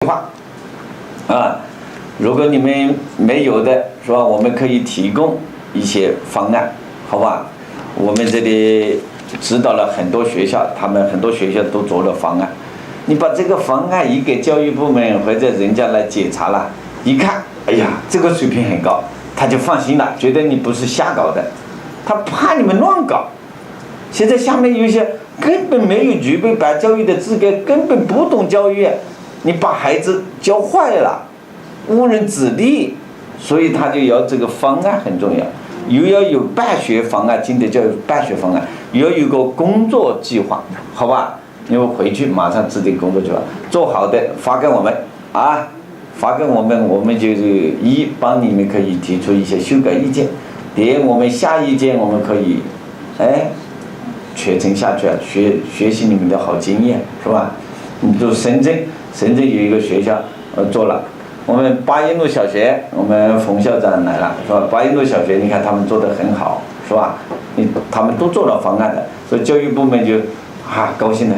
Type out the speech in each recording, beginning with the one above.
划，如果你们没有的是吧，我们可以提供一些方案，好吧？我们这里指导了很多学校，他们很多学校都做了方案。你把这个方案一给教育部门或者人家来检查了，一看，哎呀，这个水平很高，他就放心了，觉得你不是瞎搞的，他怕你们乱搞。现在下面有一些根本没有具备办教育的资格，根本不懂教育，你把孩子教坏了，误人子弟，所以他就要这个方案很重要，又要有办学方案，经典教育办学方案，又要有个工作计划，好吧？你们回去马上制定工作计划，做好的发给我们发给我们，我们就是帮你们可以提出一些修改意见，我们下一届我们可以传承下去，学习你们的好经验，是吧？你就深圳有一个学校做了，我们八一路小学，我们冯校长来了，是吧？八一路小学你看他们做得很好，是吧？他们都做了方案的，所以教育部门就高兴得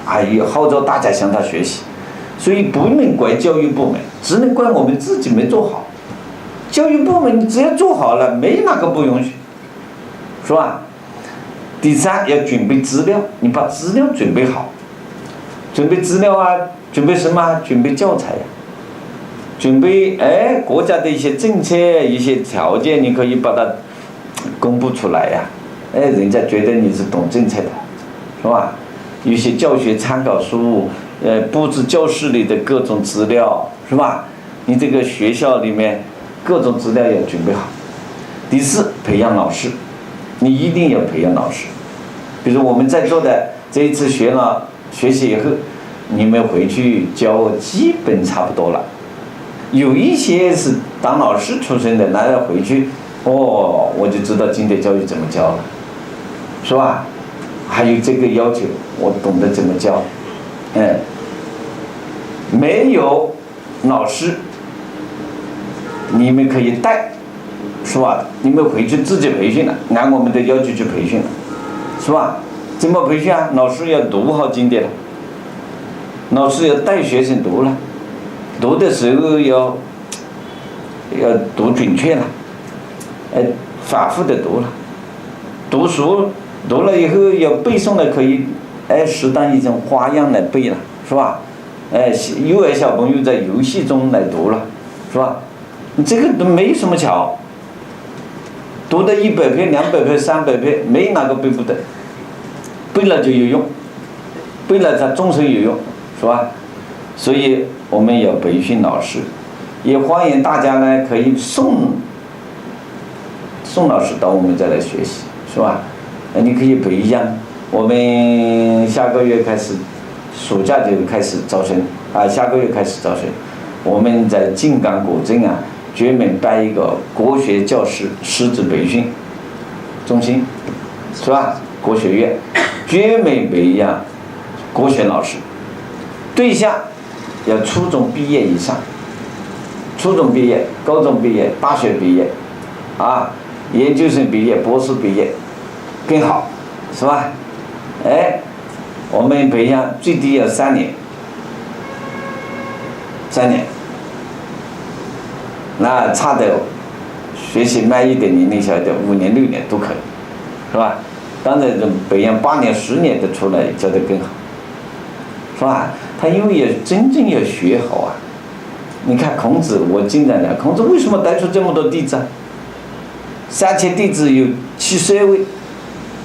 很，也号召大家向他学习。所以不能怪教育部门，只能怪我们自己没做好。教育部门只要做好了，没哪个不允许，是吧？第三，要准备资料，你把资料准备好。准备资料准备什么？准备教材呀，准备国家的一些政策、一些条件，你可以把它公布出来呀。人家觉得你是懂政策的，是吧？有些教学参考书，布置教室里的各种资料，是吧？你这个学校里面各种资料要准备好。第四，培养老师，你一定要培养老师。比如我们在座的这一次学习以后，你们回去教基本差不多了。有一些是当老师出身的，那要回去我就知道经典教育怎么教了，是吧？还有这个要求，我懂得怎么教。没有老师，你们可以带，是吧？你们回去自己培训了，按我们的要求去培训了，是吧？怎么培训啊？老师要读好经典了，老师要带学生读了，读的时候要读准确了，反复的读了，读熟读了以后要背诵的可以，适当一种花样来背了，是吧？幼儿小朋友在游戏中来读了，是吧？这个都没什么巧，读的100篇、200篇、300篇，没哪个背不得，背了就有用，背了它终身有用，是吧？所以我们要培训老师，也欢迎大家呢可以送老师到我们这来学习，是吧？你可以培养，我们下个月开始，暑假就开始招生下个月开始招生，我们在靖港古镇专门办一个国学教师师资培训中心，是吧？国学院专门培养国学老师，对象要初中毕业以上，初中毕业、高中毕业、大学毕业，研究生毕业、博士毕业更好，是吧？我们培养最低要3年，那差的学习慢一点、年龄小一点，5年、6年都可以，是吧？当然培养8年、10年的出来教得更好，是吧？他因为也真正要学好你看孔子，我经常讲，孔子为什么带出这么多弟子？3000弟子有72位，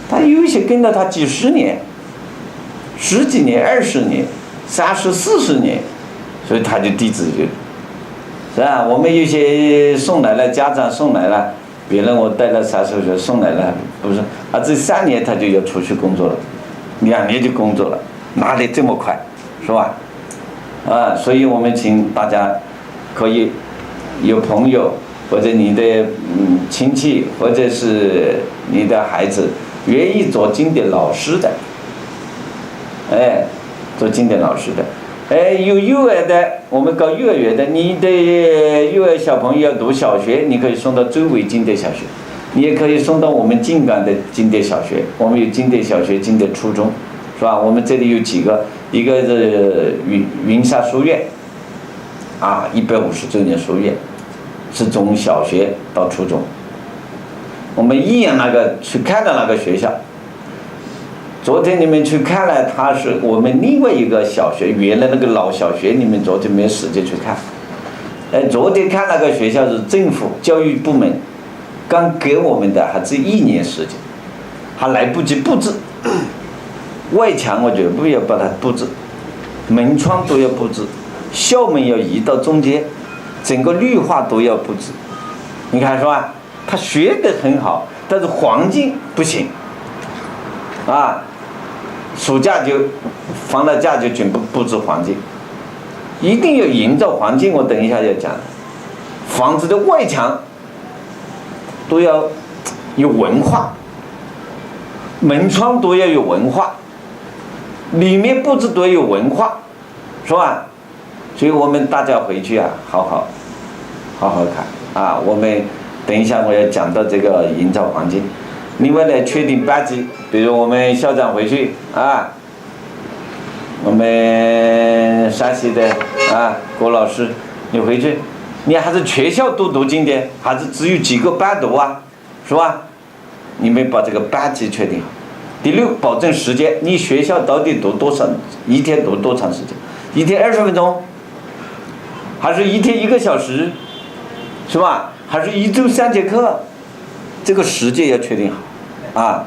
他有一些跟了他几十年、10几年、20年、30、40年，所以他的弟子是吧？我们有些送来了，家长送来了，别人我带了30岁送来了，不是这3年他就要出去工作了，2年就工作了，哪里这么快，是吧？所以我们请大家可以有朋友或者你的亲戚或者是你的孩子愿意做经典老师的，做经典老师的。有幼儿的，我们搞幼儿园的，你的幼儿小朋友要读小学，你可以送到周围经典小学，你也可以送到我们靖港的经典小学，我们有经典小学、经典初中，是吧？我们这里有几个，一个是云沙书院， 150周年书院，是从小学到初中。我们一眼去看的那个学校，昨天你们去看了，它是我们另外一个小学，原来那个老小学，你们昨天没时间去看。昨天看那个学校是政府教育部门刚给我们的，还只1年时间，还来不及布置。外墙我绝不要把它布置，门窗都要布置，校门要移到中间，整个绿化都要布置。你看是吧？他学得很好，但是环境不行暑假就放了假就全部布置环境，一定要营造环境。我等一下要讲，房子的外墙都要有文化，门窗都要有文化，里面布置都要有文化，是吧？所以我们大家回去好好看我们等一下我要讲到这个营造环境。另外呢，确定班级，比如我们校长回去我们山西的郭老师，你回去，你还是全校都读经典，还是只有几个班读是吧？你们把这个班级确定好。第6，保证时间，你学校到底读多少，一天读多长时间？一天20分钟，还是一天1个小时，是吧？还是1周3节课？这个时间要确定好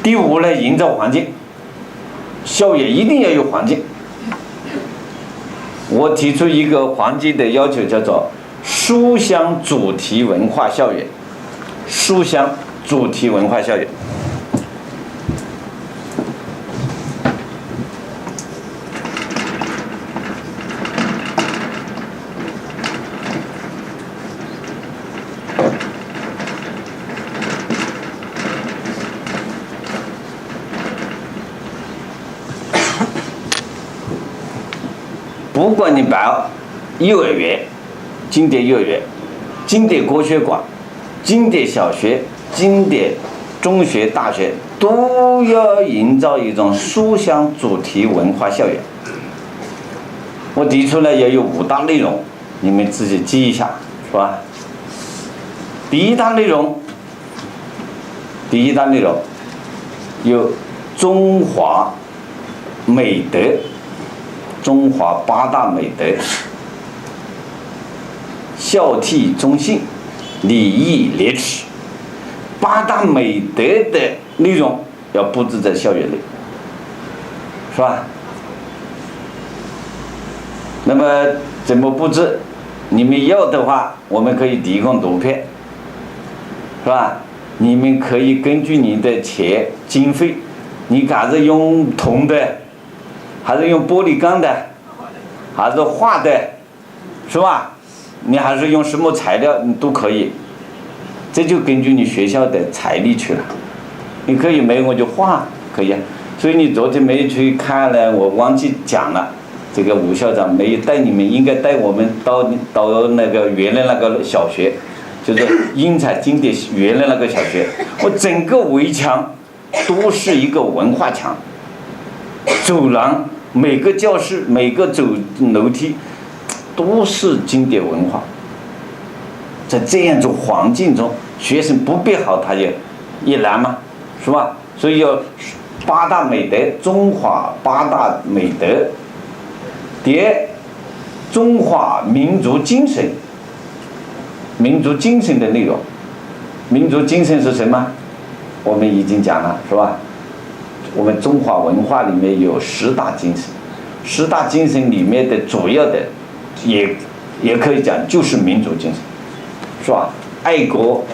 第5呢，营造环境，校园一定要有环境。我提出一个环境的要求，叫做书香主题文化校园。书香主题文化校园，不管你报幼儿园、经典幼儿园、经典国学馆、经典小学、经典中学、大学，都要营造一种书香主题文化校园。我提出来要有5大内容，你们自己记一下，是吧？第一大内容有中华美德，中华8大美德，孝悌忠信，礼义廉耻，8大美德的内容要布置在校园里，是吧？那么怎么布置？你们要的话，我们可以提供图片，是吧？你们可以根据你的钱经费，你还是用铜的，还是用玻璃钢的，还是画的，是吧？你还是用什么材料你都可以，这就根据你学校的财力去了。你可以没我就画，可以。所以你昨天没去看呢，我忘记讲了。这个吴校长没有带你们，应该带我们到那个原来那个小学，就是英才经典原来那个小学。我整个围墙都是一个文化墙，走廊每个教室每个走楼梯都是经典文化。在这样一种环境中，学生不背好他也难嘛，是吧？所以要8大美德，中华8大美德。第二，中华民族精神。民族精神的内容，民族精神是什么？我们已经讲了，是吧？我们中华文化里面有10大精神，10大精神里面的主要的也可以讲就是民族精神，是吧？爱国、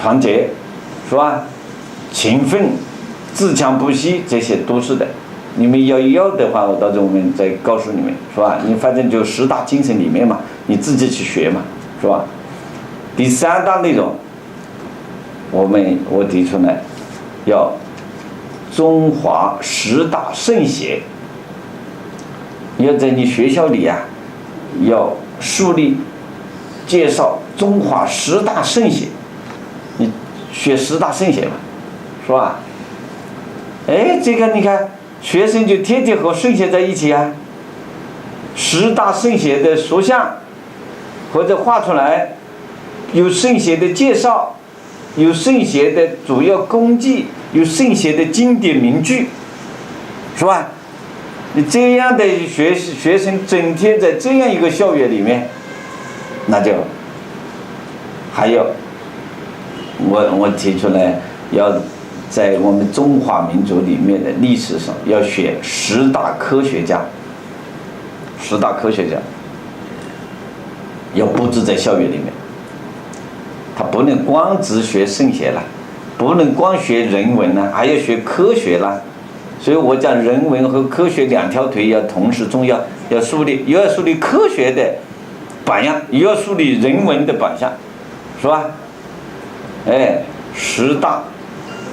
团结，是吧？勤奋、自强不息，这些都是的。你们要的话，我到时候我们再告诉你们，是吧？你反正就10大精神里面嘛，你自己去学嘛，是吧？第3大内容，我提出来，要中华10大圣贤，要在你学校里要树立、介绍中华10大圣贤，你学10大圣贤嘛，是吧？这个你看。学生就天天和圣贤在一起10大圣贤的塑像，或者画出来，有圣贤的介绍，有圣贤的主要功绩，有圣贤的经典名句，是吧？你这样的学生整天在这样一个校园里面，那就还有我提出来，要在我们中华民族里面的历史上要选10大科学家，10大科学家要布置在校园里面。他不能光只学圣贤了，不能光学人文了，还要学科学了。所以我讲人文和科学2条腿要同时重要，要树立，又要树立科学的榜样，又要树立人文的榜样，是吧？10大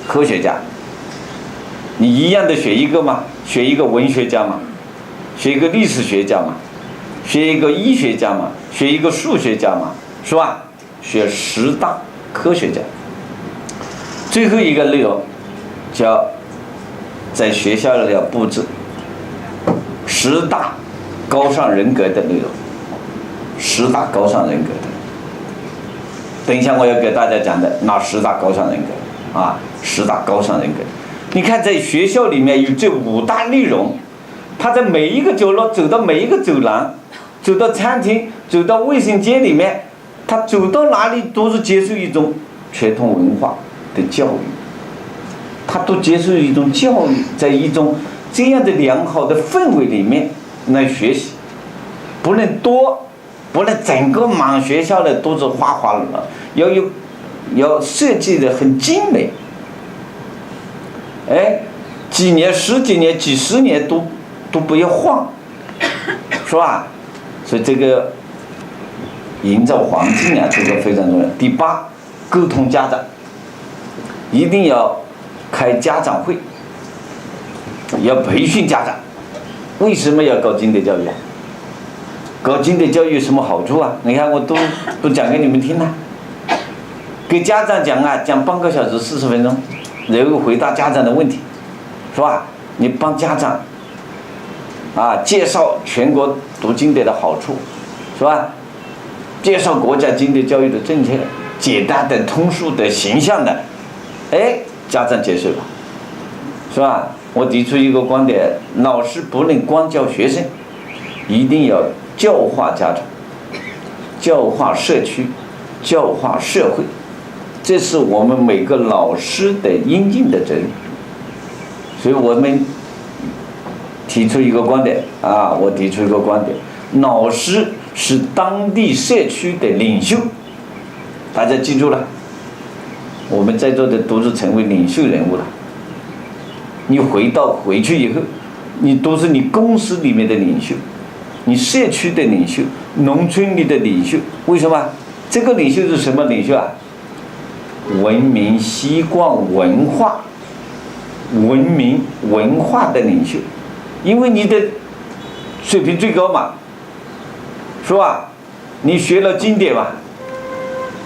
科学家，你一样的选一个嘛，选一个文学家嘛，选一个历史学家嘛，选一个医学家嘛，选一个数学家嘛，是吧？选10大科学家。最后一个内容叫在学校里要布置10大高尚人格的内容，10大高尚人格的。等一下我要给大家讲的那10大高尚人格啊，10大高尚人格。你看在学校里面有这5大内容，他在每一个角落走到每一个走廊，走到餐厅，走到卫生间里面，他走到哪里都是接受一种传统文化的教育，他都接受一种教育，在一种这样的良好的氛围里面来学习，不能多，不能整个满学校的都是花花了，要设计的很精美，几年、10几年、几十年都不要换，是吧？所以这个营造环境啊，这个非常重要。第8，沟通家长，一定要开家长会，要培训家长。为什么要搞经典教育啊？搞经典教育有什么好处啊？你看我都讲给你们听了。给家长讲啊，讲半个小时40分钟，然后回答家长的问题，是吧？你帮家长介绍全国读经典的好处，是吧？介绍国家经典教育的政策，简单的、通俗的、形象的，家长接受了，是吧？我提出一个观点，老师不能光教学生，一定要教化家长，教化社区，教化社会，这是我们每个老师的应尽的责任。所以我们提出一个观点我提出一个观点，老师是当地社区的领袖，大家记住了，我们在座的都是成为领袖人物了。你回去以后，你都是你公司里面的领袖，你社区的领袖，农村里的领袖。为什么？这个领袖是什么领袖啊？文明、习惯、文化的领袖，因为你的水平最高嘛，是吧？你学了经典嘛，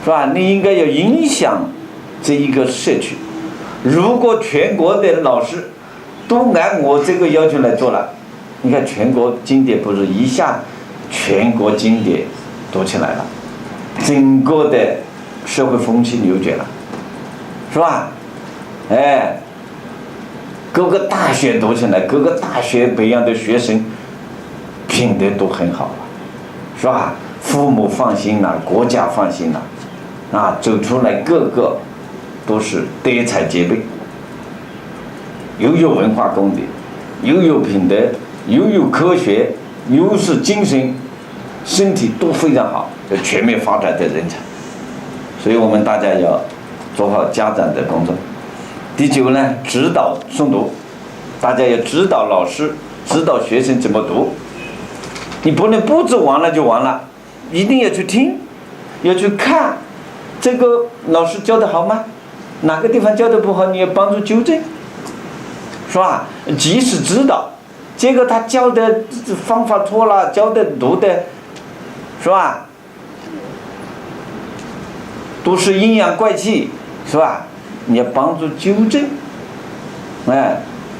是吧？你应该要影响这一个社区。如果全国的老师都按我这个要求来做了，你看全国经典不是一下全国经典读起来了，整个的社会风气扭转了，是吧？各个大学读起来，各个大学培养的学生品德都很好了，是吧？父母放心了，国家放心了，走出来个个都是德才兼备，又有文化功底，又有品德，又有科学，又是精神，身体都非常好，全面发展的人才。所以我们大家要做好家长的工作。第9呢，指导诵读，大家要指导老师，指导学生怎么读。你不能布置完了就完了，一定要去听，要去看这个老师教的好吗？哪个地方教的不好，你要帮助纠正，是吧？及时指导，结果他教的方法错了，教的读的，是吧？都是阴阳怪气，是吧？你要帮助纠正，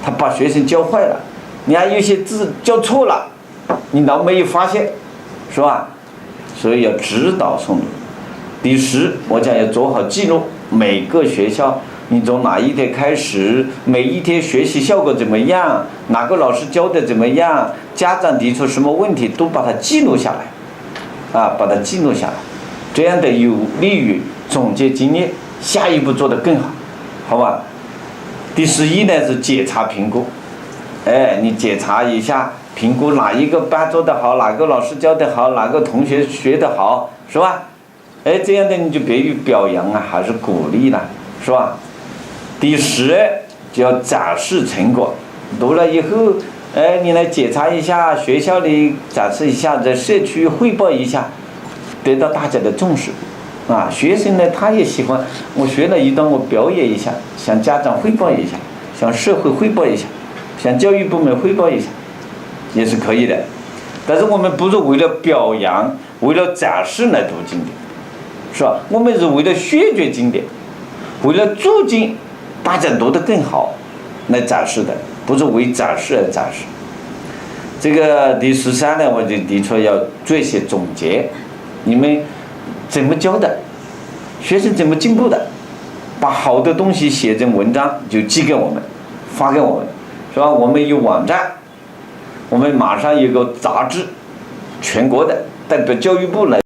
他把学生教坏了，你还有些字教错了，你老没有发现，是吧？所以要指导诵读。第10，我讲要做好记录，每个学校你从哪一天开始，每一天学习效果怎么样，哪个老师教的怎么样，家长提出什么问题，都把它记录下来，把它记录下来，这样的有利于总结经验，下一步做得更好，好吧？第11呢是检查评估，你检查一下，评估哪一个班做得好，哪个老师教得好，哪个同学学得好，是吧？这样的你就别于表扬还是鼓励了，是吧？第10就要展示成果，读了以后，你来检查一下，学校里展示一下，在社区汇报一下，得到大家的重视。学生呢，他也喜欢，我学了一段，我表演一下，向家长汇报一下，向社会汇报一下，向教育部门汇报一下，也是可以的。但是我们不是为了表扬，为了展示来读经典，是吧？我们是为了宣觉经典，为了促进大家读得更好来展示的，不是为展示而展示。这个第13呢，我就提出要做一些总结，你们怎么教的，学生怎么进步的，把好的东西写成文章就寄给我们，发给我们，是吧？我们有网站，我们马上有个杂志，全国的代表教育部来